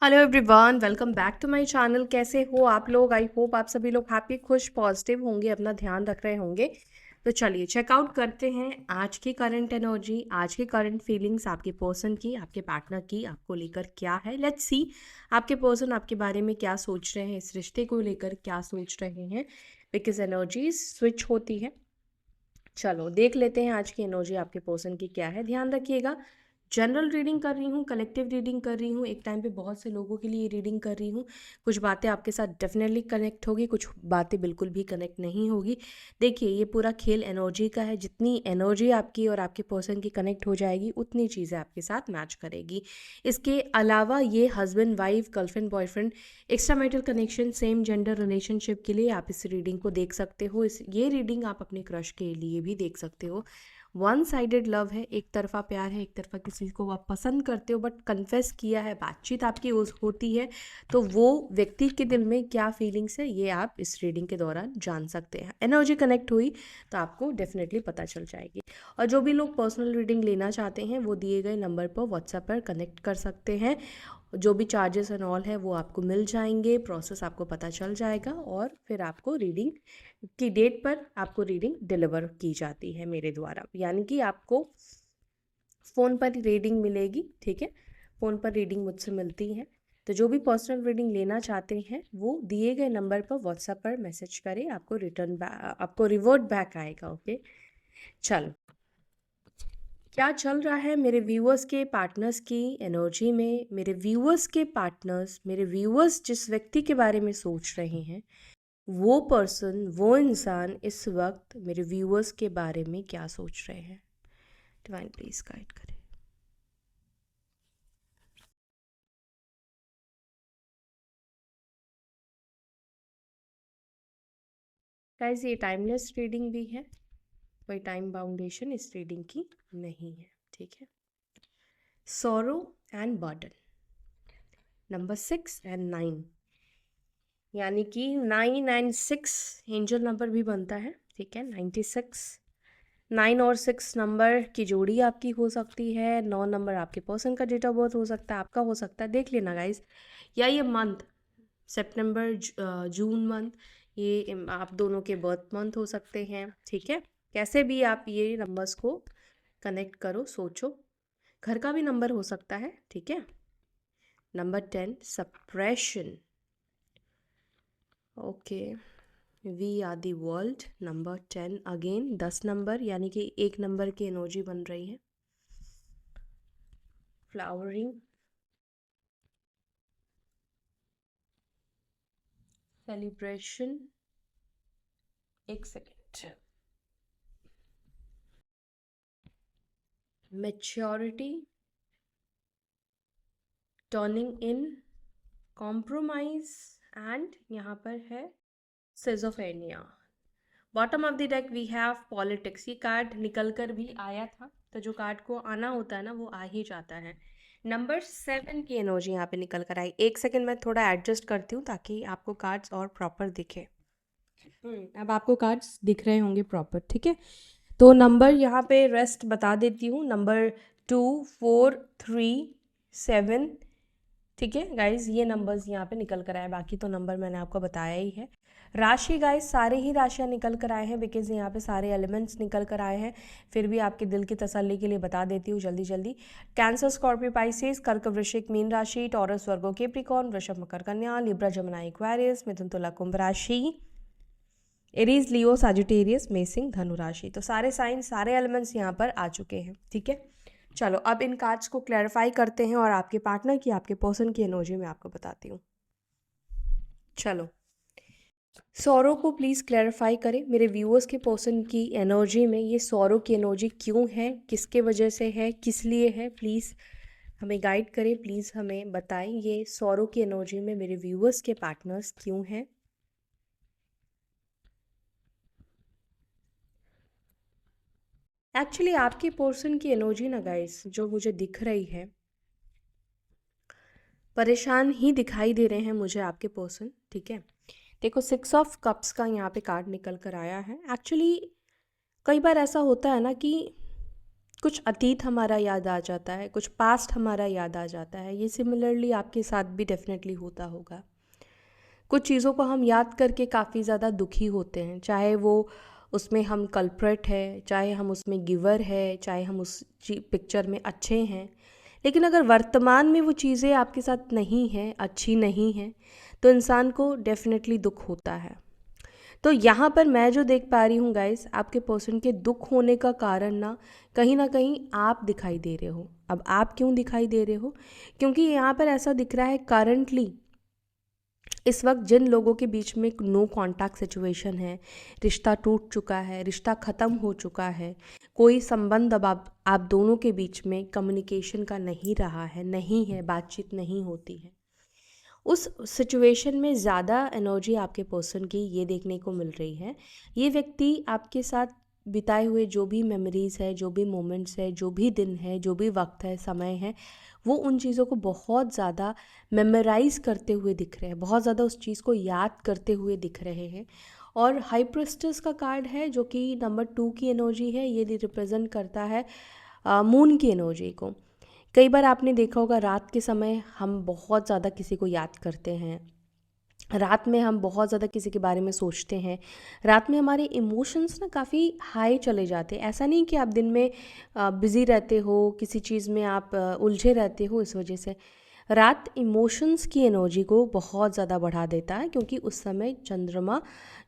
Hello everyone, welcome back to my channel. कैसे हो आप लोग? आई होप आप सभी लोग हैप्पी, खुश, पॉजिटिव होंगे, अपना ध्यान रख रहे होंगे। तो चलिए चेकआउट करते हैं आज की करंट एनर्जी, आज की करंट फीलिंग्स आपके पर्सन की, आपके पार्टनर की आपको लेकर क्या है। लेट्स सी आपके पर्सन आपके बारे में क्या सोच रहे हैं, इस रिश्ते को लेकर क्या सोच रहे हैं, बिकॉज एनर्जी स्विच होती है। चलो देख लेते हैं आज की एनर्जी आपके पर्सन की क्या है। ध्यान रखिएगा, जनरल रीडिंग कर रही हूँ, कलेक्टिव रीडिंग कर रही हूँ, एक टाइम पे बहुत से लोगों के लिए रीडिंग कर रही हूँ। कुछ बातें आपके साथ डेफिनेटली कनेक्ट होगी, कुछ बातें बिल्कुल भी कनेक्ट नहीं होगी। देखिए ये पूरा खेल एनर्जी का है, जितनी एनर्जी आपकी और आपके पर्सन की कनेक्ट हो जाएगी उतनी चीज़ें आपके साथ मैच करेगी। इसके अलावा ये husband wife, girlfriend boyfriend, extra marital connection, same gender relationship के लिए आप इस रीडिंग को देख सकते हो। ये रीडिंग आप अपने क्रश के लिए भी देख सकते हो। वन साइडेड लव है, एक तरफा प्यार है, एक तरफा किसी को आप पसंद करते हो बट कन्फेस किया है, बातचीत आपकी उस होती है, तो वो व्यक्ति के दिल में क्या फीलिंग्स है ये आप इस रीडिंग के दौरान जान सकते हैं। एनर्जी कनेक्ट हुई तो आपको डेफिनेटली पता चल जाएगी। और जो भी लोग पर्सनल रीडिंग लेना चाहते हैं वो दिए गए नंबर पर व्हाट्सएप पर कनेक्ट कर सकते हैं। जो भी चार्जेस एंड ऑल है वो आपको मिल जाएंगे, प्रोसेस आपको पता चल जाएगा और फिर आपको रीडिंग की डेट पर आपको रीडिंग डिलीवर की जाती है मेरे द्वारा, यानी कि आपको फ़ोन पर रीडिंग मिलेगी। ठीक है, फ़ोन पर रीडिंग मुझसे मिलती है। तो जो भी पर्सनल रीडिंग लेना चाहते हैं वो दिए गए नंबर पर व्हाट्सएप पर मैसेज करें, आपको आपको रिवर्ट बैक आएगा। ओके, चलो क्या चल रहा है मेरे व्यूअर्स के पार्टनर्स की एनर्जी में। मेरे व्यूअर्स के पार्टनर्स, मेरे व्यूअर्स जिस व्यक्ति के बारे में सोच रहे हैं, वो पर्सन, वो इंसान इस वक्त मेरे व्यूअर्स के बारे में क्या सोच रहे हैं। डिवाइन प्लीज गाइड करें। गाइस ये टाइमलेस रीडिंग भी है, कोई टाइम बाउंडेशन इस रीडिंग की नहीं है। ठीक है, सॉरो एंड बर्डन, नंबर 6 और 9, यानी कि 9 और 6 एंजल नंबर भी बनता है। ठीक है, 96, 9 और 6 नंबर की जोड़ी आपकी हो सकती है। 9 नंबर आपके पर्सन का डेट ऑफ बर्थ हो सकता है, आपका हो सकता है, देख लेना गाइस। या ये मंथ सितंबर जून मंथ, ये आप दोनों के बर्थ मंथ हो सकते हैं। ठीक है, कैसे भी आप ये नंबर्स को कनेक्ट करो, सोचो। घर का भी नंबर हो सकता है। ठीक है, number 10 suppression. Okay, we are the world, number 10 again 10 number, यानी कि एक नंबर की एनर्जी बन रही है। फ्लावरिंग, सेलिब्रेशन, एक second, maturity, turning in, compromise and यहाँ पर है schizophrenia. Bottom of the deck we have politics. ये कार्ड निकल कर भी आया था, तो जो कार्ड को आना होता है ना वो आ ही जाता है। नंबर 7 की एनर्जी यहाँ पे निकल कर आई। एक सेकंड मैं थोड़ा एडजस्ट करती हूँ ताकि आपको कार्ड्स और प्रॉपर दिखे। अब आपको कार्ड्स दिख रहे होंगे प्रॉपर। ठीक है, तो नंबर यहाँ पे रेस्ट बता देती हूँ, नंबर 2, 4, 3, 7। ठीक है गाइज, ये नंबर्स यहाँ पे निकल कर आए, बाकी तो नंबर मैंने आपको बताया ही है। राशि गाइज सारे ही राशियाँ निकल कर आए हैं, बिकॉज यहाँ पे सारे एलिमेंट्स निकल कर आए हैं। फिर भी आपके दिल की तसल्ली के लिए बता देती हूँ जल्दी जल्दी। कैंसर, स्कॉर्पियो, पाइसेस, कर्क, वृश्चिक, मीन राशि, टॉरस, वर्गो, कैप्रिकॉर्न, वृषभ, मकर, कन्या, लिब्रा, जमुना, एक्वेरियस, मिथुन, तुला, कुंभ राशि, एरीज, लियो, साजिटेरियस, मेसिंग, धनु राशि। तो सारे साइन, सारे एलिमेंट्स यहाँ पर आ चुके हैं। ठीक है, चलो अब इन कार्ड्स को क्लैरिफाई करते हैं और आपके पार्टनर की, आपके पर्सन की एनर्जी में आपको बताती हूँ। चलो सौरों को प्लीज़ क्लैरिफाई करें। मेरे व्यूअर्स के पर्सन की एनर्जी में ये सौरों की एनर्जी क्यों है, किसके वजह से है, किस लिए है, प्लीज़ हमें गाइड करें, प्लीज़ हमें बताएं ये सौरों की एनर्जी में मेरे व्यूअर्स के पार्टनर्स क्यों हैं। एक्चुअली आपके पर्सन की एनर्जी ना गाइस जो मुझे दिख रही है, परेशान ही दिखाई दे रहे हैं मुझे आपके पर्सन। ठीक है, देखो 6 ऑफ कप्स का यहाँ पे कार्ड निकल कर आया है। एक्चुअली कई बार ऐसा होता है ना कि कुछ अतीत हमारा याद आ जाता है, कुछ पास्ट हमारा याद आ जाता है। ये सिमिलरली आपके साथ भी डेफिनेटली होता होगा। कुछ चीज़ों को हम याद करके काफ़ी ज़्यादा दुखी होते हैं, चाहे वो उसमें हम कल्प्रेट है, चाहे हम उसमें गिवर है, चाहे हम उस पिक्चर में अच्छे हैं। लेकिन अगर वर्तमान में वो चीज़ें आपके साथ नहीं हैं, अच्छी नहीं हैं, तो इंसान को डेफिनेटली दुख होता है। तो यहाँ पर मैं जो देख पा रही हूँ गाइस, आपके पर्सन के दुख होने का कारण ना कहीं आप दिखाई दे रहे हो। अब आप क्यों दिखाई दे रहे हो? क्योंकि यहाँ पर ऐसा दिख रहा है करंटली इस वक्त जिन लोगों के बीच में एक नो कांटेक्ट सिचुएशन है, रिश्ता टूट चुका है, रिश्ता ख़त्म हो चुका है, कोई संबंध अब आप दोनों के बीच में कम्युनिकेशन का नहीं रहा है, नहीं है, बातचीत नहीं होती है, उस सिचुएशन में ज़्यादा एनर्जी आपके पर्सन की ये देखने को मिल रही है। ये व्यक्ति आपके साथ बिताए हुए जो भी मेमोरीज़ है, जो भी मोमेंट्स है, जो भी दिन है, जो भी वक्त है, समय है, वो उन चीज़ों को बहुत ज़्यादा मेमोराइज़ करते हुए दिख रहे हैं, बहुत ज़्यादा उस चीज़ को याद करते हुए दिख रहे हैं। और हाई प्रिस्टेस का कार्ड है जो कि नंबर 2 की एनर्जी है। ये रिप्रेजेंट करता है मून की एनर्जी को। कई बार आपने देखा होगा रात के समय हम बहुत ज़्यादा किसी को याद करते हैं, रात में हम बहुत ज़्यादा किसी के बारे में सोचते हैं, रात में हमारे इमोशंस ना काफ़ी हाई चले जाते हैं। ऐसा नहीं कि आप दिन में बिज़ी रहते हो, किसी चीज़ में आप उलझे रहते हो, इस वजह से रात इमोशंस की एनर्जी को बहुत ज़्यादा बढ़ा देता है, क्योंकि उस समय चंद्रमा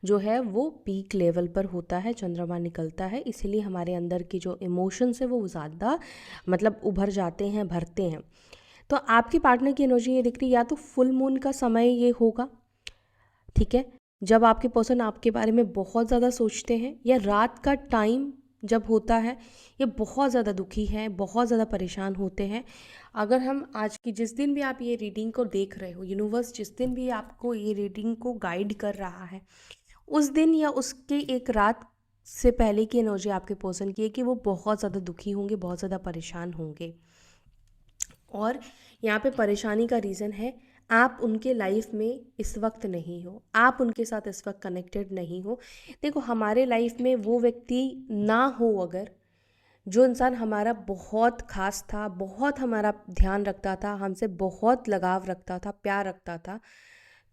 जो है वो पीक लेवल पर होता है, चंद्रमा निकलता है, इसीलिए हमारे अंदर की जो इमोशंस है वो ज़्यादा मतलब उभर जाते हैं, भरते हैं। तो आपके पार्टनर की एनर्जी ये दिख रही है, या तो फुल मून का समय ये होगा, ठीक है, जब आपके पर्सन आपके बारे में बहुत ज़्यादा सोचते हैं, या रात का टाइम जब होता है, ये बहुत ज़्यादा दुखी हैं, बहुत ज़्यादा परेशान होते हैं। अगर हम आज की जिस दिन भी आप ये रीडिंग को देख रहे हो, यूनिवर्स जिस दिन भी आपको ये रीडिंग को गाइड कर रहा है, उस दिन या उसके एक रात से पहले की एनर्जी आपके पर्सन की है कि वो बहुत ज़्यादा दुखी होंगे, बहुत ज़्यादा परेशान होंगे। और यहाँ पे परेशानी का रीज़न है आप उनके लाइफ में इस वक्त नहीं हो, आप उनके साथ इस वक्त कनेक्टेड नहीं हो। देखो, हमारे लाइफ में वो व्यक्ति ना हो अगर, जो इंसान हमारा बहुत खास था, बहुत हमारा ध्यान रखता था, हमसे बहुत लगाव रखता था, प्यार रखता था,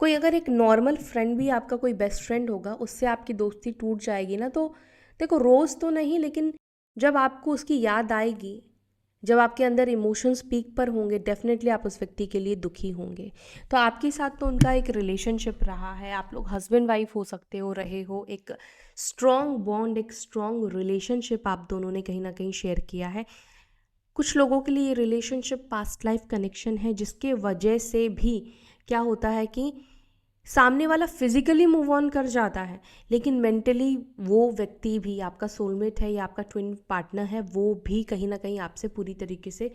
कोई अगर एक नॉर्मल फ्रेंड भी आपका कोई बेस्ट फ्रेंड होगा, उससे आपकी दोस्ती टूट जाएगी ना, तो देखो रोज़ तो नहीं, लेकिन जब आपको उसकी याद आएगी, जब आपके अंदर इमोशंस पीक पर होंगे, डेफिनेटली आप उस व्यक्ति के लिए दुखी होंगे। तो आपके साथ तो उनका एक रिलेशनशिप रहा है, आप लोग हस्बैंड वाइफ हो सकते हो, रहे हो, एक स्ट्रॉन्ग बॉन्ड, एक स्ट्रॉन्ग रिलेशनशिप आप दोनों ने कहीं ना कहीं शेयर किया है। कुछ लोगों के लिए ये रिलेशनशिप पास्ट लाइफ कनेक्शन है, जिसके वजह से भी क्या होता है कि सामने वाला फिजिकली मूव ऑन कर जाता है, लेकिन मेंटली वो व्यक्ति भी, आपका सोलमेट है या आपका ट्विन पार्टनर है, वो भी कहीं ना कहीं आपसे पूरी तरीके से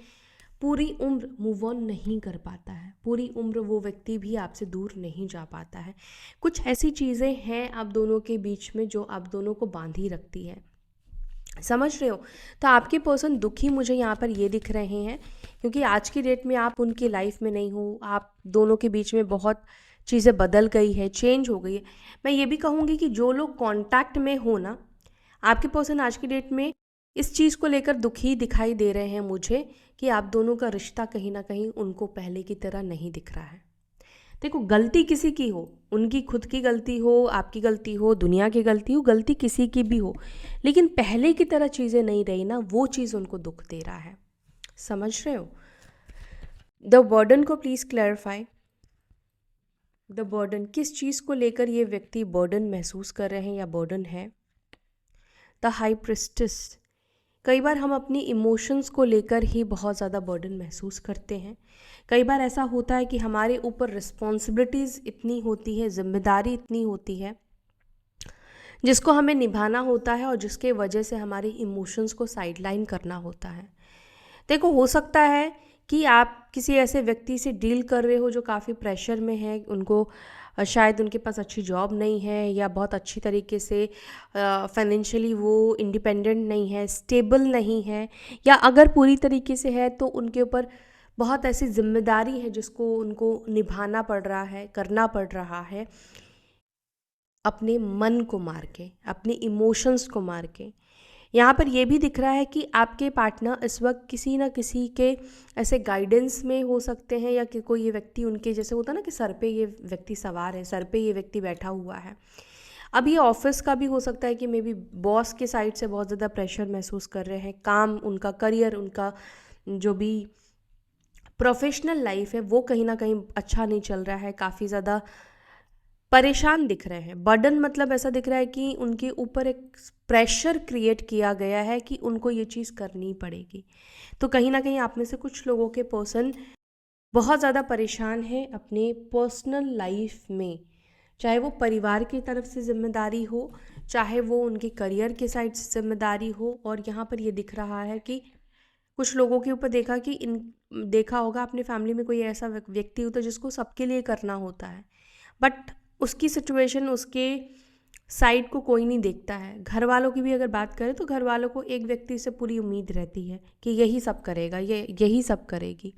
पूरी उम्र मूव ऑन नहीं कर पाता है, पूरी उम्र वो व्यक्ति भी आपसे दूर नहीं जा पाता है। कुछ ऐसी चीज़ें हैं आप दोनों के बीच में जो आप दोनों को बांधी रखती है, समझ रहे हो? तो आपके पर्सन दुखी मुझे यहाँ पर ये दिख रहे हैं, क्योंकि आज की डेट में आप उनकी लाइफ में नहीं हो, आप दोनों के बीच में बहुत चीज़ें बदल गई है, चेंज हो गई है। मैं ये भी कहूँगी कि जो लोग कांटेक्ट में हो ना, आपके पर्सन आज की डेट में इस चीज़ को लेकर दुखी दिखाई दे रहे हैं मुझे, कि आप दोनों का रिश्ता कहीं ना कहीं उनको पहले की तरह नहीं दिख रहा है। देखो, गलती किसी की हो, उनकी खुद की गलती हो, आपकी गलती हो, दुनिया की गलती हो, गलती किसी की भी हो, लेकिन पहले की तरह चीज़ें नहीं रही ना, वो चीज़ उनको दुख दे रहा है। समझ रहे हो? द बर्डन को प्लीज़ क्लैरिफाई। द बर्डन, किस चीज़ को लेकर ये व्यक्ति बर्डन महसूस कर रहे हैं या बर्डन है? द हाई प्रिस्टेस, कई बार हम अपनी इमोशंस को लेकर ही बहुत ज़्यादा बर्डन महसूस करते हैं। कई बार ऐसा होता है कि हमारे ऊपर रिस्पॉन्सिबिलिटीज़ इतनी होती है, जिम्मेदारी इतनी होती है, जिसको हमें निभाना होता है, और जिसके वजह से हमारे इमोशंस को साइडलाइन करना होता है। देखो, हो सकता है कि आप किसी ऐसे व्यक्ति से डील कर रहे हो जो काफ़ी प्रेशर में है, उनको शायद उनके पास अच्छी जॉब नहीं है, या बहुत अच्छी तरीके से फाइनेंशियली वो इंडिपेंडेंट नहीं है, स्टेबल नहीं है, या अगर पूरी तरीके से है तो उनके ऊपर बहुत ऐसी जिम्मेदारी है जिसको उनको निभाना पड़ रहा है, करना पड़ रहा है, अपने मन को मार के, अपने इमोशंस को मार के। यहाँ पर ये भी दिख रहा है कि आपके पार्टनर इस वक्त किसी ना किसी के ऐसे गाइडेंस में हो सकते हैं, या कि कोई ये व्यक्ति उनके जैसे होता है ना कि सर पे ये व्यक्ति सवार है, सर पे ये व्यक्ति बैठा हुआ है। अब ये ऑफिस का भी हो सकता है कि मे बी बॉस के साइड से बहुत ज़्यादा प्रेशर महसूस कर रहे हैं, काम, उनका करियर, उनका जो भी प्रोफेशनल लाइफ है वो कहीं ना कहीं अच्छा नहीं चल रहा है, काफ़ी ज़्यादा परेशान दिख रहे हैं। बर्डन मतलब ऐसा दिख रहा है कि उनके ऊपर एक प्रेशर क्रिएट किया गया है कि उनको ये चीज़ करनी पड़ेगी। तो कहीं ना कहीं आप में से कुछ लोगों के पर्सन बहुत ज़्यादा परेशान हैं अपने पर्सनल लाइफ में, चाहे वो परिवार की तरफ से जिम्मेदारी हो, चाहे वो उनके करियर के साइड से जिम्मेदारी हो। और यहाँ पर ये दिख रहा है कि कुछ लोगों के ऊपर देखा होगा आपने फैमिली में कोई ऐसा व्यक्ति होता है जिसको सबके लिए करना होता है, बट उसकी सिचुएशन, उसके साइड को कोई नहीं देखता है। घर वालों की भी अगर बात करें तो घर वालों को एक व्यक्ति से पूरी उम्मीद रहती है कि यही सब करेगा, यही सब करेगी।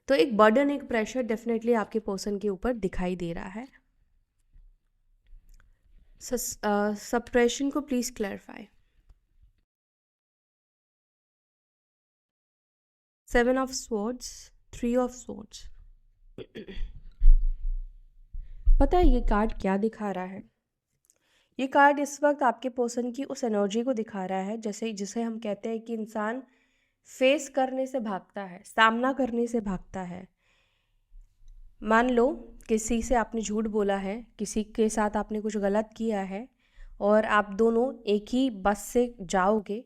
तो एक बर्डन, एक प्रेशर डेफिनेटली आपके पर्सन के ऊपर दिखाई दे रहा है। सप्रेशन को please clarify. 7 of swords, 3 of swords. पता है ये कार्ड क्या दिखा रहा है? ये कार्ड इस वक्त आपके पर्सन की उस एनर्जी को दिखा रहा है जैसे जिसे हम कहते हैं कि इंसान फेस करने से भागता है, सामना करने से भागता है। मान लो किसी से आपने झूठ बोला है, किसी के साथ आपने कुछ गलत किया है, और आप दोनों एक ही बस से जाओगे,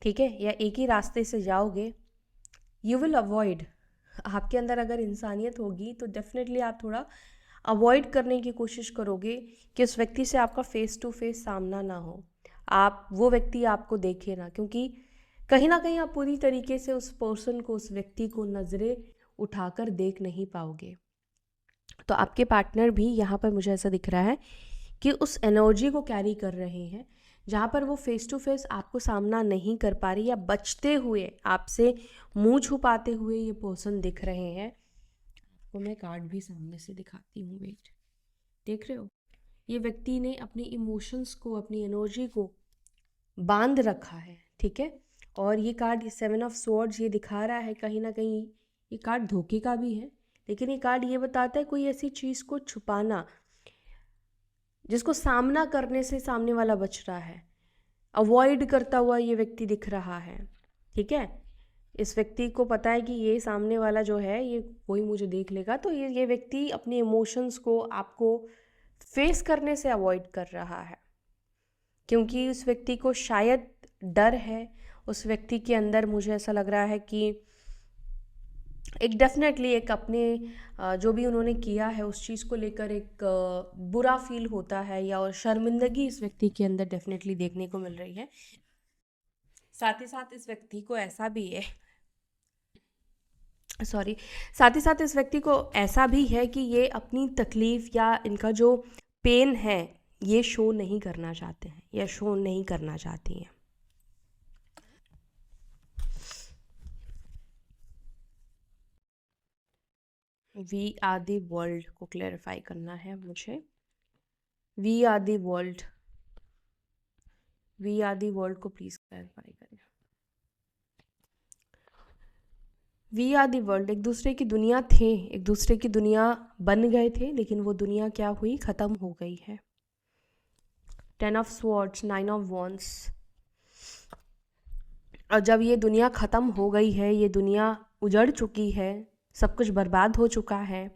ठीक है, या एक ही रास्ते से जाओगे। यू विल अवॉइड, आपके अंदर अगर इंसानियत होगी तो डेफिनेटली आप थोड़ा अवॉइड करने की कोशिश करोगे कि उस व्यक्ति से आपका फेस टू फेस सामना ना हो, आप वो व्यक्ति आपको देखे ना, क्योंकि कहीं ना कहीं आप पूरी तरीके से उस पर्सन को, उस व्यक्ति को नज़रें उठाकर देख नहीं पाओगे। तो आपके पार्टनर भी यहाँ पर मुझे ऐसा दिख रहा है कि उस एनर्जी को कैरी कर रहे हैं जहाँ पर वो फेस टू फेस आपको सामना नहीं कर पा रही, या बचते हुए, आपसे मुंह छुपाते हुए ये पर्सन दिख रहे हैं। आपको मैं कार्ड भी सामने से दिखाती हूँ, वेट, देख रहे हो? ये व्यक्ति ने अपने इमोशंस को, अपनी एनर्जी को बांध रखा है, ठीक है। और ये कार्ड 7 ऑफ स्वॉर्ड्स ये दिखा रहा है, कहीं ना कहीं ये कार्ड धोखे का भी है, लेकिन ये कार्ड ये बताता है कोई ऐसी चीज़ को छुपाना जिसको सामना करने से सामने वाला बच रहा है, अवॉइड करता हुआ ये व्यक्ति दिख रहा है, ठीक है। इस व्यक्ति को पता है कि ये सामने वाला जो है ये कोई मुझे देख लेगा, तो ये व्यक्ति अपने इमोशंस को, आपको फेस करने से अवॉइड कर रहा है, क्योंकि उस व्यक्ति को शायद डर है। उस व्यक्ति के अंदर मुझे ऐसा लग रहा है कि एक डेफिनेटली एक अपने जो भी उन्होंने किया है उस चीज़ को लेकर एक बुरा फील होता है, या और शर्मिंदगी इस व्यक्ति के अंदर डेफिनेटली देखने को मिल रही है। साथ ही साथ इस व्यक्ति को ऐसा भी है, साथ ही साथ इस व्यक्ति को ऐसा भी है कि ये अपनी तकलीफ़ या इनका जो पेन है ये शो नहीं करना चाहते हैं, या शो नहीं करना चाहती हैं। वी आर दी वर्ल्ड को क्लैरिफाई करना है मुझे। We are the world, we are the world को प्लीज़ क्लैरिफाई करें। वी आर दी वर्ल्ड, एक दूसरे की दुनिया थे, एक दूसरे की दुनिया बन गए थे, लेकिन वो दुनिया क्या हुई, ख़त्म हो गई है। 10 ऑफ स्वॉर्ड्स, 9 ऑफ वॉन्ड्स। और जब ये दुनिया ख़त्म हो गई है, ये दुनिया उजड़ चुकी है, सब कुछ बर्बाद हो चुका है,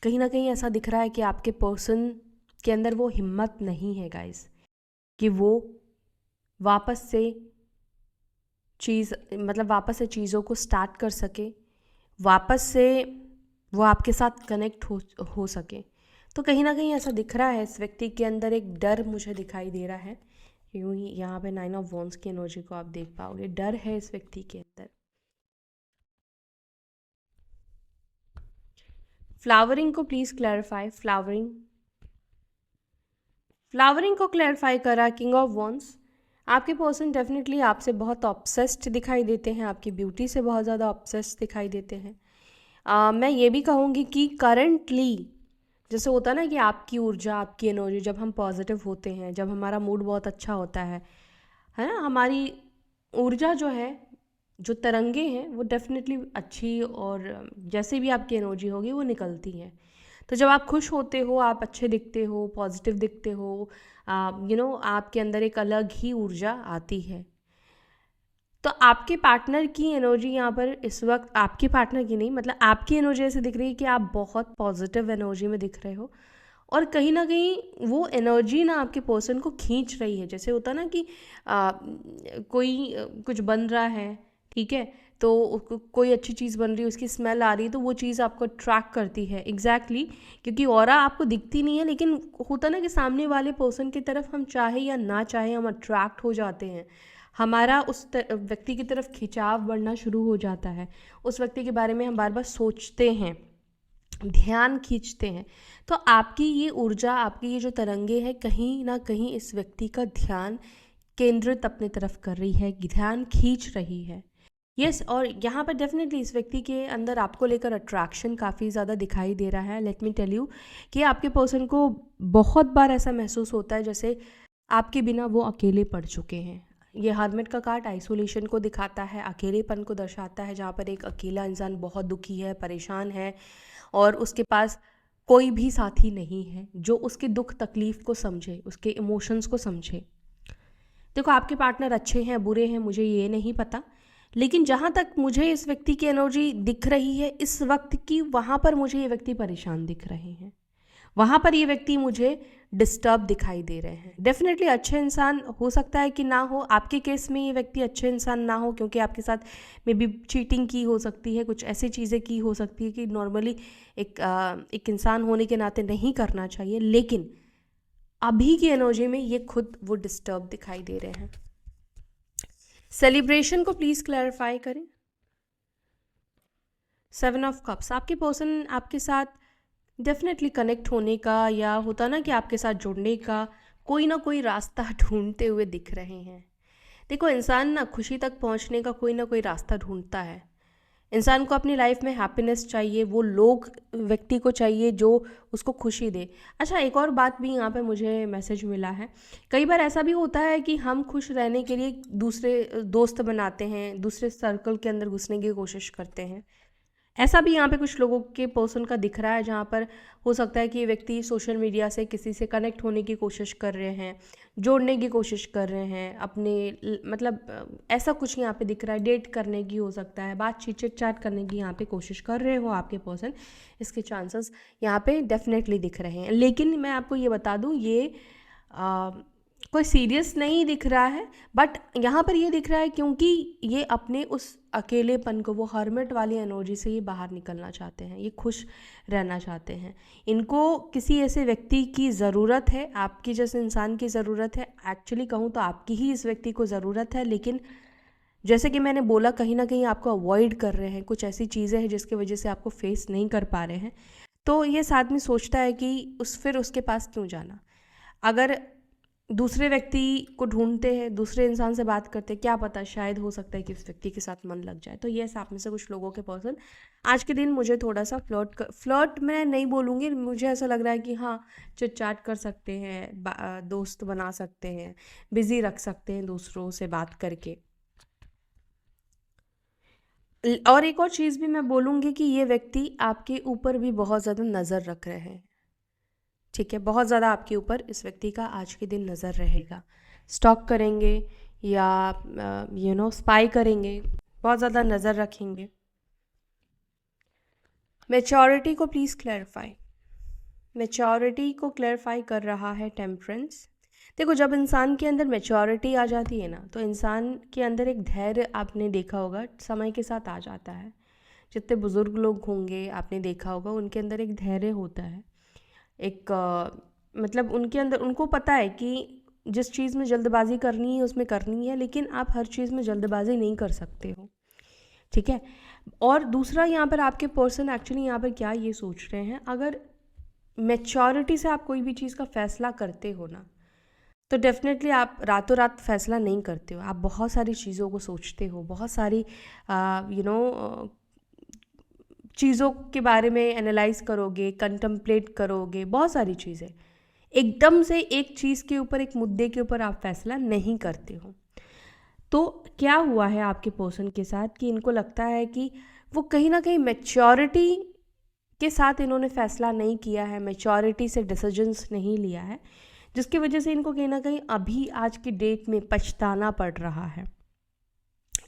कहीं ना कहीं ऐसा दिख रहा है कि आपके पर्सन के अंदर वो हिम्मत नहीं है गाइस, कि वो वापस से वापस से चीज़ों को स्टार्ट कर सके, वापस से वो आपके साथ कनेक्ट हो सके। तो कहीं ना कहीं ऐसा दिख रहा है इस व्यक्ति के अंदर एक डर मुझे दिखाई दे रहा है। यूँ ही यहाँ पे 9 ऑफ वॉन्ड्स की एनर्जी को आप देख पाओगे, डर है इस व्यक्ति के अंदर। फ्लावरिंग को प्लीज़ क्लैरिफाई। फ्लावरिंग को क्लैरिफाई करा किंग ऑफ वॉन्ड्स। आपके पर्सन डेफिनेटली आपसे बहुत ऑब्सेस्ड दिखाई देते हैं, आपकी ब्यूटी से बहुत ज़्यादा ऑब्सेस्ड दिखाई देते हैं। मैं ये भी कहूँगी कि करंटली जैसे होता है ना कि आपकी ऊर्जा, आपकी एनर्जी, जब हम पॉजिटिव होते हैं, जब हमारा मूड बहुत अच्छा होता है ना, हमारी ऊर्जा जो है, जो तरंगे हैं वो डेफिनेटली अच्छी और जैसे भी आपकी एनर्जी होगी वो निकलती हैं। तो जब आप खुश होते हो, आप अच्छे दिखते हो, पॉजिटिव दिखते हो, आपके अंदर एक अलग ही ऊर्जा आती है। तो आपके पार्टनर की एनर्जी यहाँ पर इस वक्त, आपके पार्टनर की नहीं, मतलब आपकी एनर्जी ऐसे दिख रही है कि आप बहुत पॉजिटिव एनर्जी में दिख रहे हो, और कहीं ना कहीं वो एनर्जी ना आपके पर्सन को खींच रही है। जैसे होता ना कि कुछ बन रहा है, ठीक है, तो कोई अच्छी चीज़ बन रही है, उसकी स्मेल आ रही है, तो वो चीज़ आपको अट्रैक्ट करती है। एग्जैक्टली क्योंकि ऑरा आपको दिखती नहीं है, लेकिन होता ना कि सामने वाले पर्सन की तरफ हम चाहे या ना चाहे हम अट्रैक्ट हो जाते हैं। हमारा उस व्यक्ति की तरफ खिंचाव बढ़ना शुरू हो जाता है, उस व्यक्ति के बारे में हम बार बार सोचते हैं, ध्यान खींचते हैं। तो आपकी ये ऊर्जा, आपकी ये जो तरंगे हैं, कहीं ना कहीं इस व्यक्ति का ध्यान केंद्रित अपने तरफ कर रही है, ध्यान खींच रही है। यस, और यहाँ पर डेफिनेटली इस व्यक्ति के अंदर आपको लेकर अट्रैक्शन काफ़ी ज़्यादा दिखाई दे रहा है। लेट मी टेल यू कि आपके पर्सन को बहुत बार ऐसा महसूस होता है जैसे आपके बिना वो अकेले पड़ चुके हैं। ये हर्मिट का कार्ड आइसोलेशन को दिखाता है, अकेलेपन को दर्शाता है, जहाँ पर एक अकेला इंसान बहुत दुखी है, परेशान है, और उसके पास कोई भी साथी नहीं है जो उसके दुख तकलीफ़ को समझे, उसके इमोशंस को समझे। देखो, आपके पार्टनर अच्छे हैं बुरे हैं मुझे ये नहीं पता, लेकिन जहाँ तक मुझे इस व्यक्ति की एनर्जी दिख रही है इस वक्त की, वहाँ पर मुझे ये व्यक्ति परेशान दिख रहे हैं, वहाँ पर ये व्यक्ति मुझे डिस्टर्ब दिखाई दे रहे हैं। डेफिनेटली अच्छे इंसान हो सकता है कि ना हो, आपके केस में ये व्यक्ति अच्छे इंसान ना हो, क्योंकि आपके साथ मे बी चीटिंग की हो सकती है, कुछ ऐसी चीज़ें की हो सकती है कि नॉर्मली एक इंसान होने के नाते नहीं करना चाहिए, लेकिन अभी की एनर्जी में ये खुद वो डिस्टर्ब दिखाई दे रहे हैं। सेलिब्रेशन को प्लीज़ क्लैरिफाई करें। 7 ऑफ कप्स, आपके पर्सन आपके साथ डेफिनेटली कनेक्ट होने का, या होता ना कि आपके साथ जुड़ने का कोई ना कोई रास्ता ढूंढते हुए दिख रहे हैं। देखो, इंसान ना खुशी तक पहुंचने का कोई ना कोई रास्ता ढूंढता है। इंसान को अपनी लाइफ में हैप्पीनेस चाहिए, वो लोग व्यक्ति को चाहिए जो उसको खुशी दे। अच्छा, एक और बात भी यहाँ पे मुझे मैसेज मिला है, कई बार ऐसा भी होता है कि हम खुश रहने के लिए दूसरे दोस्त बनाते हैं, दूसरे सर्कल के अंदर घुसने की कोशिश करते हैं। ऐसा भी यहाँ पे कुछ लोगों के पर्सन का दिख रहा है, जहाँ पर हो सकता है कि ये व्यक्ति सोशल मीडिया से किसी से कनेक्ट होने की कोशिश कर रहे हैं, जोड़ने की कोशिश कर रहे हैं अपने मतलब ऐसा कुछ यहाँ पे दिख रहा है, डेट करने की हो सकता है, बातचीत चिट चैट करने की यहाँ पे कोशिश कर रहे हो आपके पर्सन, इसके चांसेस यहाँ पे डेफिनेटली दिख रहे हैं। लेकिन मैं आपको ये बता दूँ, ये कोई सीरियस नहीं दिख रहा है, बट यहाँ पर ये दिख रहा है क्योंकि ये अपने उस अकेलेपन को, वो हर्मिट वाली एनर्जी से ये बाहर निकलना चाहते हैं, ये खुश रहना चाहते हैं। इनको किसी ऐसे व्यक्ति की ज़रूरत है, आपकी जैसे इंसान की ज़रूरत है। एक्चुअली कहूँ तो आपकी ही इस व्यक्ति को ज़रूरत है, लेकिन जैसे कि मैंने बोला, कहीं ना कहीं आपको अवॉइड कर रहे हैं, कुछ ऐसी चीज़ें हैं जिसकी वजह से आपको फेस नहीं कर पा रहे हैं। तो ये साथ में सोचता है कि फिर उसके पास क्यों जाना। अगर दूसरे व्यक्ति को ढूंढते हैं, दूसरे इंसान से बात करते हैं, क्या पता शायद हो सकता है कि उस व्यक्ति के साथ मन लग जाए। तो ये आप में से कुछ लोगों के पर्सन आज के दिन मुझे थोड़ा सा फ्लर्ट मैं नहीं बोलूँगी, मुझे ऐसा लग रहा है कि हाँ, चिट चैट कर सकते हैं, दोस्त बना सकते हैं, बिजी रख सकते हैं दूसरों से बात करके। और एक और चीज़ भी मैं बोलूँगी कि ये व्यक्ति आपके ऊपर भी बहुत ज़्यादा नज़र रख रहे हैं, ठीक है, बहुत ज़्यादा आपके ऊपर इस व्यक्ति का आज के दिन नज़र रहेगा। स्टॉक करेंगे या स्पाई करेंगे, बहुत ज़्यादा नज़र रखेंगे। मैच्योरिटी को प्लीज़ क्लैरिफाई। मैच्योरिटी को क्लैरिफाई कर रहा है टेम्परेंस। देखो, जब इंसान के अंदर मैच्योरिटी आ जाती है ना, तो इंसान के अंदर एक धैर्य, आपने देखा होगा, समय के साथ आ जाता है। जितने बुज़ुर्ग लोग होंगे आपने देखा होगा, उनके अंदर एक धैर्य होता है, एक मतलब उनके अंदर, उनको पता है कि जिस चीज़ में जल्दबाजी करनी है उसमें करनी है, लेकिन आप हर चीज़ में जल्दबाजी नहीं कर सकते हो, ठीक है। और दूसरा, यहाँ पर आपके पर्सन एक्चुअली यहाँ पर क्या ये सोच रहे हैं, अगर मैच्योरिटी से आप कोई भी चीज़ का फ़ैसला करते हो ना, तो डेफिनेटली आप रातों रात फैसला नहीं करते हो, आप बहुत सारी चीज़ों को सोचते हो, बहुत सारी चीज़ों के बारे में एनालाइज करोगे, कंtemplate करोगे, बहुत सारी चीज़ें। एकदम से एक चीज़ के ऊपर, एक मुद्दे के ऊपर आप फैसला नहीं करते हो। तो क्या हुआ है आपके पर्सन के साथ कि इनको लगता है कि वो कहीं ना कहीं मैच्योरिटी के साथ इन्होंने फैसला नहीं किया है, मैच्योरिटी से डिसीजंस नहीं लिया है, जिसकी वजह से इनको कहीं ना कहीं अभी आज की डेट में पछताना पड़ रहा है।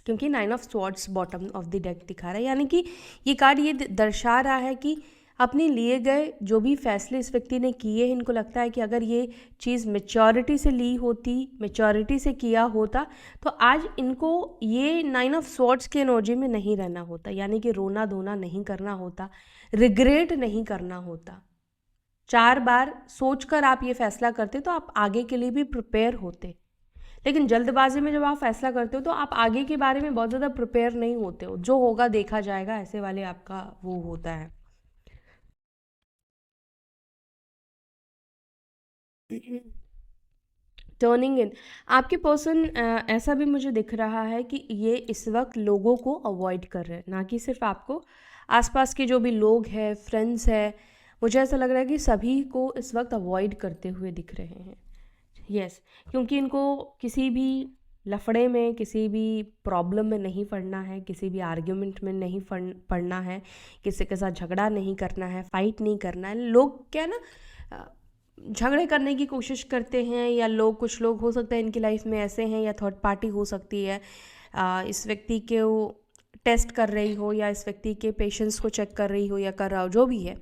क्योंकि 9 of swords bottom of the deck दिखा रहा है, यानी कि ये कार्ड ये दर्शा रहा है कि अपने लिए गए जो भी फैसले इस व्यक्ति ने किए हैं, इनको लगता है कि अगर ये चीज़ मैच्योरिटी से ली होती, मैच्योरिटी से किया होता, तो आज इनको ये 9 ऑफ स्वॉर्ड्स की एनर्जी में नहीं रहना होता, यानी कि रोना धोना नहीं करना होता, रिग्रेट नहीं करना होता। 4 बार सोचकर आप ये फैसला करते तो आप आगे के लिए भी प्रिपेयर होते। लेकिन जल्दबाजी में जब आप फैसला करते हो तो आप आगे के बारे में बहुत ज़्यादा प्रिपेयर नहीं होते हो, जो होगा देखा जाएगा, ऐसे वाले आपका वो होता है। टर्निंग इन, आपके पर्सन ऐसा भी मुझे दिख रहा है कि ये इस वक्त लोगों को अवॉइड कर रहे हैं, ना कि सिर्फ आपको, आसपास के जो भी लोग हैं, फ्रेंड्स हैं, मुझे ऐसा लग रहा है कि सभी को इस वक्त अवॉइड करते हुए दिख रहे हैं। यस, क्योंकि इनको किसी भी लफड़े में, किसी भी प्रॉब्लम में नहीं पड़ना है, किसी भी आर्ग्यूमेंट में नहीं पड़ना है, किसी के साथ झगड़ा नहीं करना है, फाइट नहीं करना है। लोग क्या ना झगड़े करने की कोशिश करते हैं, या लोग, कुछ लोग हो सकता है इनकी लाइफ में ऐसे हैं, या थर्ड पार्टी हो सकती है इस व्यक्ति के वो टेस्ट कर रही हो, या इस व्यक्ति के पेशेंस को चेक कर रही हो, या कर रहा हो, जो भी है,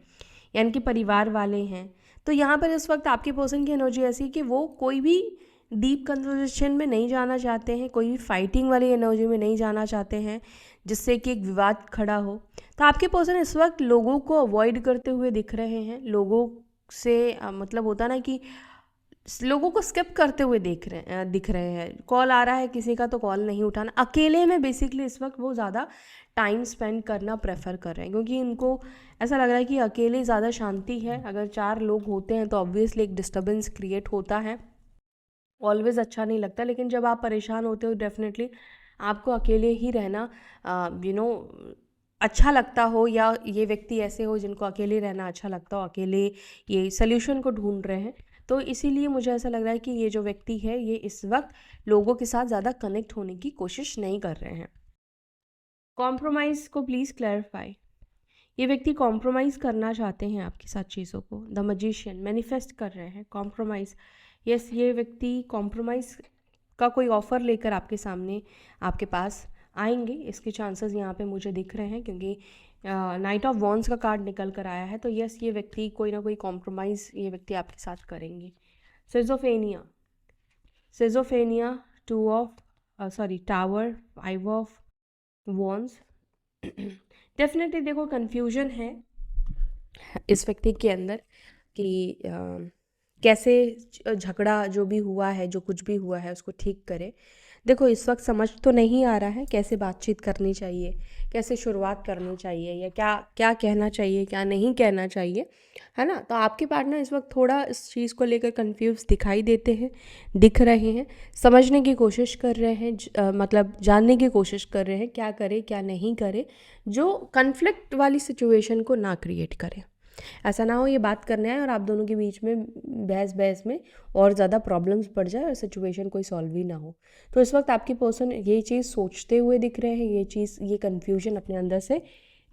या इनके परिवार वाले हैं। तो यहाँ पर इस वक्त आपके पर्सन की एनर्जी ऐसी है कि वो कोई भी डीप कन्वर्सेशन में नहीं जाना चाहते हैं, कोई भी फाइटिंग वाली एनर्जी में नहीं जाना चाहते हैं जिससे कि एक विवाद खड़ा हो। तो आपके पर्सन इस वक्त लोगों को अवॉइड करते हुए दिख रहे हैं, लोगों से मतलब होता ना कि लोगों को स्किप करते हुए दिख रहे हैं। कॉल आ रहा है किसी का तो कॉल नहीं उठाना, अकेले में बेसिकली इस वक्त वो ज़्यादा टाइम स्पेंड करना प्रेफर कर रहे हैं, क्योंकि इनको ऐसा लग रहा है कि अकेले ज़्यादा शांति है। अगर 4 लोग होते हैं तो ऑब्वियसली एक डिस्टर्बेंस क्रिएट होता है, ऑलवेज़ अच्छा नहीं लगता। लेकिन जब आप परेशान होते हो, डेफिनेटली आपको अकेले ही रहना अच्छा लगता हो, या ये व्यक्ति ऐसे हो जिनको अकेले रहना अच्छा लगता हो, अकेले ये सल्यूशन को ढूंढ रहे हैं। तो इसीलिए मुझे ऐसा लग रहा है कि ये जो व्यक्ति है ये इस वक्त लोगों के साथ ज़्यादा कनेक्ट होने की कोशिश नहीं कर रहे हैं। कॉम्प्रोमाइज़ को प्लीज़ क्लैरिफाई, ये व्यक्ति कॉम्प्रोमाइज़ करना चाहते हैं आपके साथ चीज़ों को। द मैजिशियन मैनिफेस्ट कर रहे हैं कॉम्प्रोमाइज़। यस, ये व्यक्ति कॉम्प्रोमाइज़ का कोई ऑफ़र लेकर आपके सामने, आपके पास आएंगे, इसके चांसेस यहाँ पे मुझे दिख रहे हैं, क्योंकि नाइट ऑफ वॉन्ड्स का कार्ड निकल कर आया है। तो यस, ये व्यक्ति कोई ना कोई कॉम्प्रोमाइज़ ये व्यक्ति आपके साथ करेंगे। Schizophrenia, schizophrenia, tower, 5 of wands. Definitely देखो कन्फ्यूजन है इस व्यक्ति के अंदर कि कैसे झगड़ा जो भी हुआ है, जो कुछ भी हुआ है, उसको ठीक करे। देखो इस वक्त समझ तो नहीं आ रहा है कैसे बातचीत करनी चाहिए, कैसे शुरुआत करनी चाहिए, या क्या क्या कहना चाहिए, क्या नहीं कहना चाहिए, है ना। तो आपके पार्टनर इस वक्त थोड़ा इस चीज़ को लेकर कंफ्यूज दिखाई देते हैं, दिख रहे हैं, समझने की कोशिश कर रहे हैं, मतलब जानने की कोशिश कर रहे हैं क्या करे क्या नहीं करे, जो कन्फ्लिक्ट वाली सिचुएशन को ना क्रिएट करे। ऐसा ना हो ये बात करने आए और आप दोनों के बीच में बहस में और ज़्यादा प्रॉब्लम्स बढ़ जाए और सिचुएशन कोई सॉल्व ही ना हो। तो इस वक्त आपकी पर्सन ये चीज़ सोचते हुए दिख रहे हैं, ये कन्फ्यूजन अपने अंदर से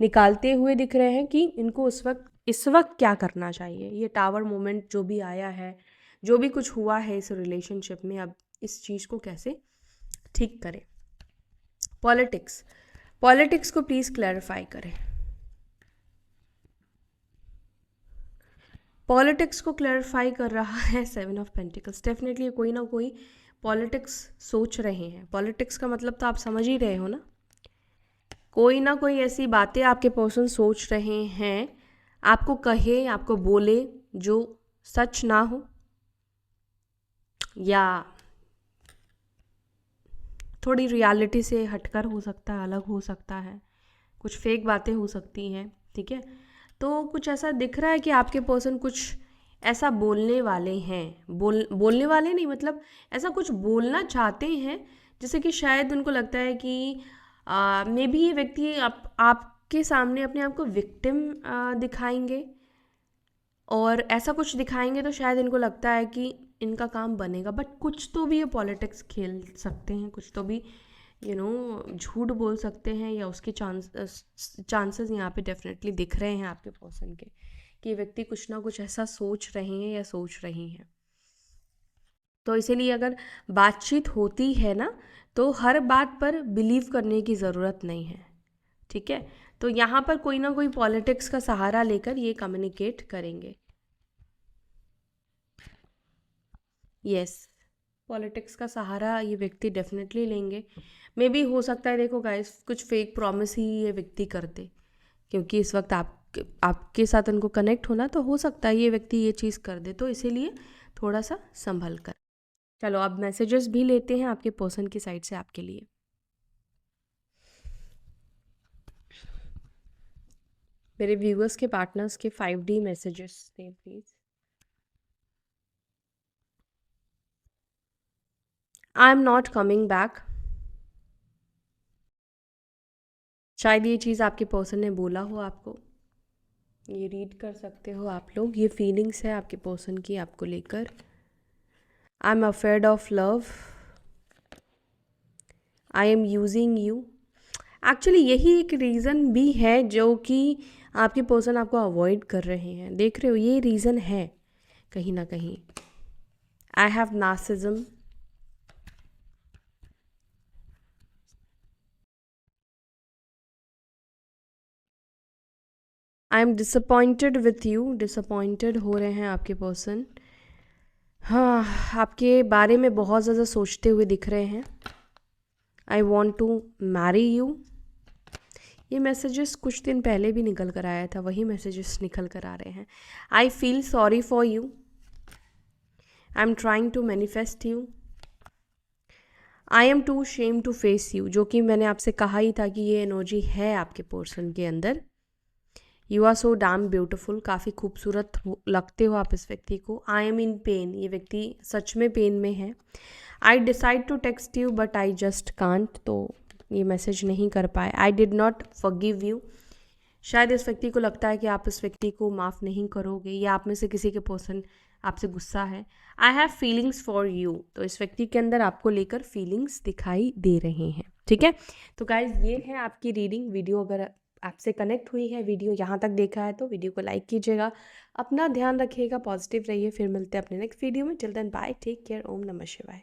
निकालते हुए दिख रहे हैं कि इनको इस वक्त क्या करना चाहिए। ये टावर मोमेंट जो भी आया है, जो भी कुछ हुआ है इस रिलेशनशिप में, अब इस चीज़ को कैसे ठीक करें। पॉलिटिक्स को प्लीज़ क्लैरिफाई करें। पॉलिटिक्स को क्लैरिफाई कर रहा है 7 ऑफ पेंटिकल्स। डेफिनेटली कोई ना कोई पॉलिटिक्स सोच रहे हैं। पॉलिटिक्स का मतलब तो आप समझ ही रहे हो ना, कोई ना कोई ऐसी बातें आपके पर्सन सोच रहे हैं, आपको कहे, आपको बोले जो सच ना हो, या थोड़ी रियलिटी से हटकर हो सकता है, अलग हो सकता है, कुछ फेक बातें हो सकती हैं, ठीक है। तो कुछ ऐसा दिख रहा है कि आपके पर्सन कुछ ऐसा बोलने वाले हैं, बोलने वाले नहीं, मतलब ऐसा कुछ बोलना चाहते हैं, जैसे कि शायद उनको लगता है कि मे बी ये व्यक्ति आपके सामने अपने आप को विक्टिम दिखाएंगे, और ऐसा कुछ दिखाएंगे तो शायद इनको लगता है कि इनका काम बनेगा, बट कुछ तो भी ये पॉलिटिक्स खेल सकते हैं, कुछ तो भी झूठ बोल सकते हैं, या उसके चांसेस यहाँ पे डेफिनेटली दिख रहे हैं आपके पर्सन के, कि ये व्यक्ति कुछ ना कुछ ऐसा सोच रहे हैं या सोच रही हैं। तो इसीलिए अगर बातचीत होती है ना, तो हर बात पर बिलीव करने की ज़रूरत नहीं है, ठीक है। तो यहाँ पर कोई ना कोई पॉलिटिक्स का सहारा लेकर ये कम्युनिकेट करेंगे। यस, पॉलिटिक्स का सहारा ये व्यक्ति डेफिनेटली लेंगे। मे बी हो सकता है, देखो गाइस, कुछ फेक प्रॉमिस ही ये व्यक्ति करते, क्योंकि इस वक्त आपके साथ उनको कनेक्ट होना, तो हो सकता है ये व्यक्ति ये चीज़ कर दे, तो इसीलिए थोड़ा सा संभल कर। चलो अब मैसेजेस भी लेते हैं आपके पर्सन की साइड से आपके लिए। मेरे व्यूअर्स के पार्टनर्स के 5D मैसेजेस दें please. I am not coming back. शायद ये चीज़ आपके पर्सन ने बोला हो आपको, ये रीड कर सकते हो आप लोग। ये फीलिंग्स है आपके पर्सन की आपको लेकर। I am afraid of love, I am using you. Actually यही एक रीज़न भी है जो कि आपके पर्सन आपको अवॉइड कर रहे हैं, देख रहे हो, ये रीज़न है कहीं ना कहीं। I have narcissism, I am disappointed with you. Disappointed हो रहे हैं आपके पर्सन, हाँ, आपके बारे में बहुत ज़्यादा सोचते हुए दिख रहे हैं। I want to marry you. ये मैसेजेस कुछ दिन पहले भी निकल कर आया था, वही मैसेजेस निकल कर आ रहे हैं। I feel sorry for you, I am trying to manifest you, I am too shame to face you, जो कि मैंने आपसे कहा ही था कि ये एनर्जी है आपके पर्सन के अंदर। You are so damn beautiful, काफ़ी खूबसूरत लगते हो आप इस व्यक्ति को। आई एम इन पेन, ये व्यक्ति सच में पेन में है। I decide to text you but I just can't, तो ये मैसेज नहीं कर पाए। I did not forgive you, शायद इस व्यक्ति को लगता है कि आप इस व्यक्ति को माफ़ नहीं करोगे, या आप में से किसी के पर्सन आपसे गुस्सा है। I have feelings for you, तो इस व्यक्ति के अंदर आपको लेकर फीलिंग्स दिखाई दे रहे हैं, ठीक है। तो गाइज ये है आपकी रीडिंग। वीडियो अगर आपसे कनेक्ट हुई है, वीडियो यहाँ तक देखा है, तो वीडियो को लाइक कीजिएगा, अपना ध्यान रखिएगा, पॉजिटिव रहिए। फिर मिलते हैं अपने नेक्स्ट वीडियो में। Till then bye, take care, Om नमः शिवाय।